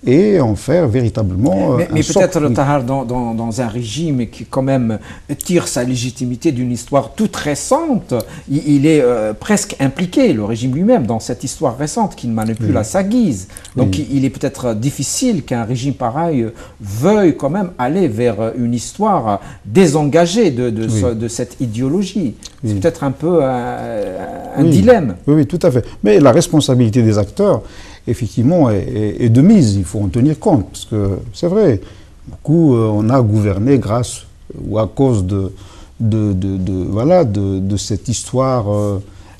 C: et en faire véritablement
A: mais
C: un socle.
A: peut-être, Tahar, dans un régime qui quand même tire sa légitimité d'une histoire toute récente, il est presque impliqué, le régime lui-même, dans cette histoire récente qui ne manipule à sa guise. Donc il est peut-être difficile qu'un régime pareil veuille quand même aller vers une histoire désengagée de cette idéologie. C'est peut-être un peu un dilemme.
C: Oui, tout à fait. Mais la responsabilité des acteurs, effectivement, est de mise. Il faut en tenir compte. Parce que c'est vrai, beaucoup, on a gouverné grâce ou à cause de cette histoire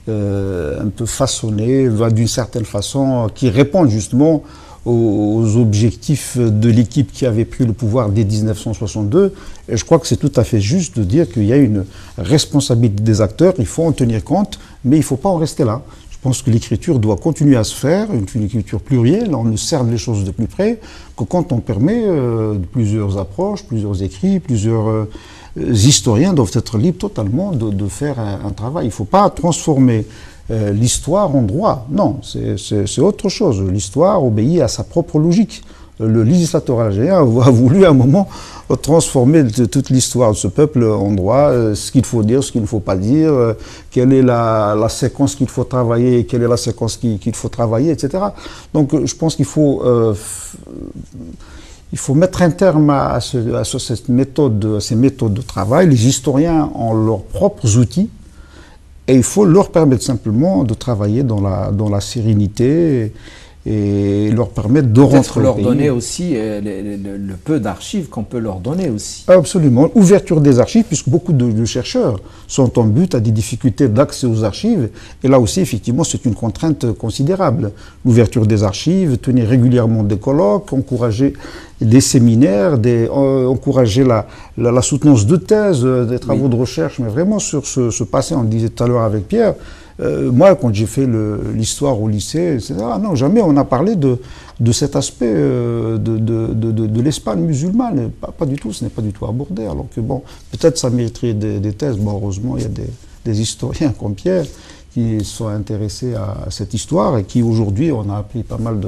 C: un peu façonnée, d'une certaine façon, qui répond justement aux objectifs de l'équipe qui avait pris le pouvoir dès 1962. Et je crois que c'est tout à fait juste de dire qu'il y a une responsabilité des acteurs, il faut en tenir compte, mais il ne faut pas en rester là. Je pense que l'écriture doit continuer à se faire, une écriture plurielle, on cerne les choses de plus près, que quand on permet plusieurs approches, plusieurs écrits, plusieurs historiens doivent être libres totalement de faire un travail. Il ne faut pas transformer l'histoire en droit. Non, c'est autre chose. L'histoire obéit à sa propre logique. Le législateur algérien a voulu à un moment transformer toute l'histoire de ce peuple en droit, ce qu'il faut dire, ce qu'il ne faut pas dire, quelle est la séquence qu'il faut travailler, quelle est la séquence qu'il faut travailler, etc. Donc je pense qu'il faut mettre un terme à ces méthodes de travail. Les historiens ont leurs propres outils et il faut leur permettre simplement de travailler dans la sérénité et leur permettre de rentrer
A: au pays. Peut-être leur donner aussi le peu d'archives qu'on peut leur donner aussi.
C: Absolument. Ouverture des archives, puisque beaucoup de chercheurs sont en but à des difficultés d'accès aux archives. Et là aussi, effectivement, c'est une contrainte considérable. L'ouverture des archives, tenir régulièrement des colloques, encourager des séminaires, encourager la soutenance de thèses, des travaux de recherche, mais vraiment sur ce passé, on le disait tout à l'heure avec Pierre. Moi, quand j'ai fait l'histoire au lycée, etc., non, jamais on a parlé de cet aspect de l'Espagne musulmane. Pas du tout, ce n'est pas du tout abordé. Alors que, bon, peut-être ça mériterait des thèses. Bon, heureusement, il y a des historiens comme Pierre qui sont intéressés à cette histoire et qui, aujourd'hui, on a appris pas mal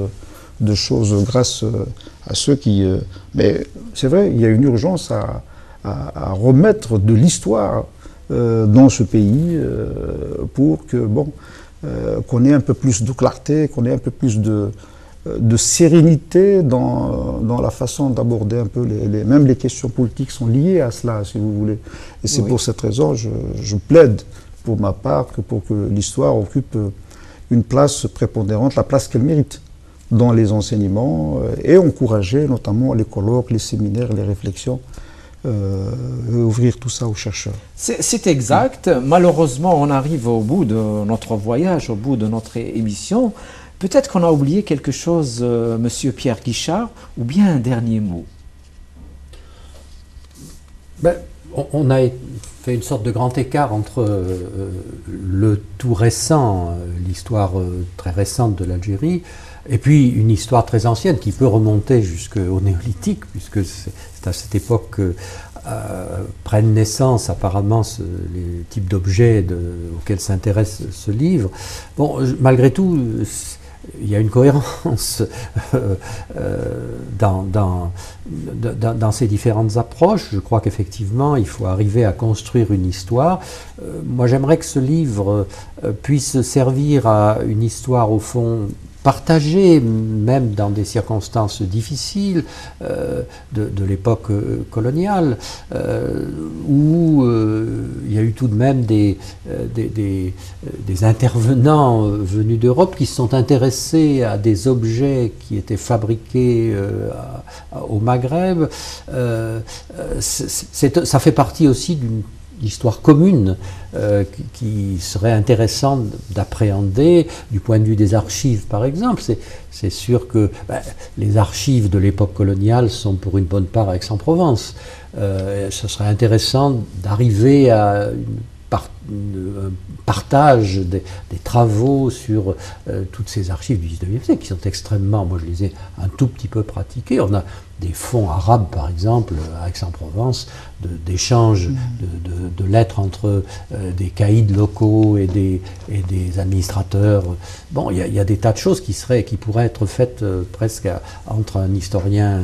C: de choses grâce à ceux qui... mais c'est vrai, il y a une urgence à remettre de l'histoire dans ce pays pour que, bon, qu'on ait un peu plus de clarté, qu'on ait un peu plus de sérénité dans la façon d'aborder un peu même les questions politiques sont liées à cela, si vous voulez. Et c'est pour cette raison, je plaide pour ma part pour que l'histoire occupe une place prépondérante, la place qu'elle mérite dans les enseignements et encourager notamment les colloques, les séminaires, les réflexions. Ouvrir tout ça aux chercheurs.
A: C'est exact. Malheureusement, on arrive au bout de notre voyage, au bout de notre émission. Peut-être qu'on a oublié quelque chose, Monsieur Pierre Guichard, ou bien un dernier mot.
B: On a fait une sorte de grand écart entre le tout récent, l'histoire très récente de l'Algérie, et puis une histoire très ancienne qui peut remonter jusqu'au néolithique, puisque c'est à cette époque que prennent naissance apparemment les types d'objets auxquels s'intéresse ce livre. Bon, malgré tout, il y a une cohérence dans ces différentes approches. Je crois qu'effectivement, il faut arriver à construire une histoire. Moi, j'aimerais que ce livre puisse servir à une histoire, au fond, partagée, même dans des circonstances difficiles de l'époque coloniale, où il y a eu tout de même des intervenants venus d'Europe qui se sont intéressés à des objets qui étaient fabriqués au Maghreb. Ça fait partie aussi d'une histoire commune qui serait intéressante d'appréhender du point de vue des archives, par exemple. C'est sûr que les archives de l'époque coloniale sont pour une bonne part à Aix-en-Provence. Ce serait intéressant d'arriver à partage des travaux sur toutes ces archives du 19e siècle qui sont extrêmement, moi je les ai un tout petit peu pratiquées. On a des fonds arabes par exemple à Aix-en-Provence d'échanges de lettres entre des caïds locaux et des administrateurs. Bon, il y a des tas de choses qui pourraient être faites presque entre un historien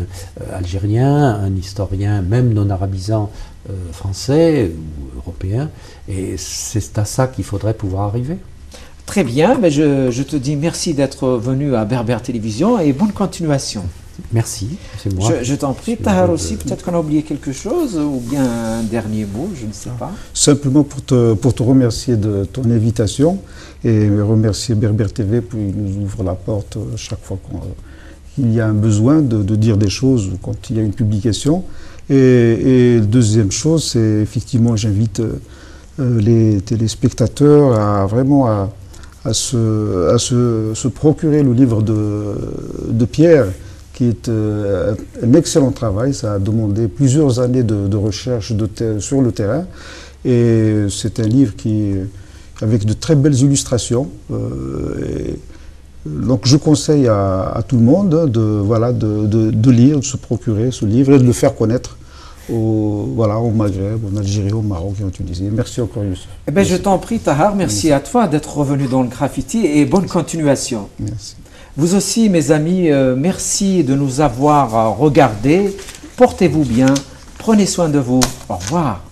B: algérien, un historien même non arabisant français ou européen, et c'est à ça qu'il faudrait pouvoir arriver.
A: Très bien, mais je te dis merci d'être venu à Berbère Télévision et bonne continuation.
B: Merci, c'est moi.
A: Je t'en prie. Tahar aussi, peut-être qu'on a oublié quelque chose ou bien un dernier mot, je ne sais pas.
C: Simplement pour te remercier de ton invitation et remercier Berbère TV pour qu'il nous ouvre la porte chaque fois qu'il y a un besoin de dire des choses quand il y a une publication. Et deuxième chose, c'est effectivement, j'invite les téléspectateurs à vraiment se procurer le livre de Pierre, qui est un excellent travail. Ça a demandé plusieurs années de recherche sur le terrain. Et c'est un livre avec de très belles illustrations. Donc je conseille à tout le monde de lire, de se procurer ce livre et de le faire connaître au Maghreb, en Algérie, au Maroc et en Tunisie. Merci encore, Youssef.
A: Eh bien, je t'en prie, Tahar. Merci à toi d'être revenu dans le graffiti et bonne continuation.
C: Merci.
A: Vous aussi, mes amis, merci de nous avoir regardés. Portez-vous bien. Prenez soin de vous. Au revoir.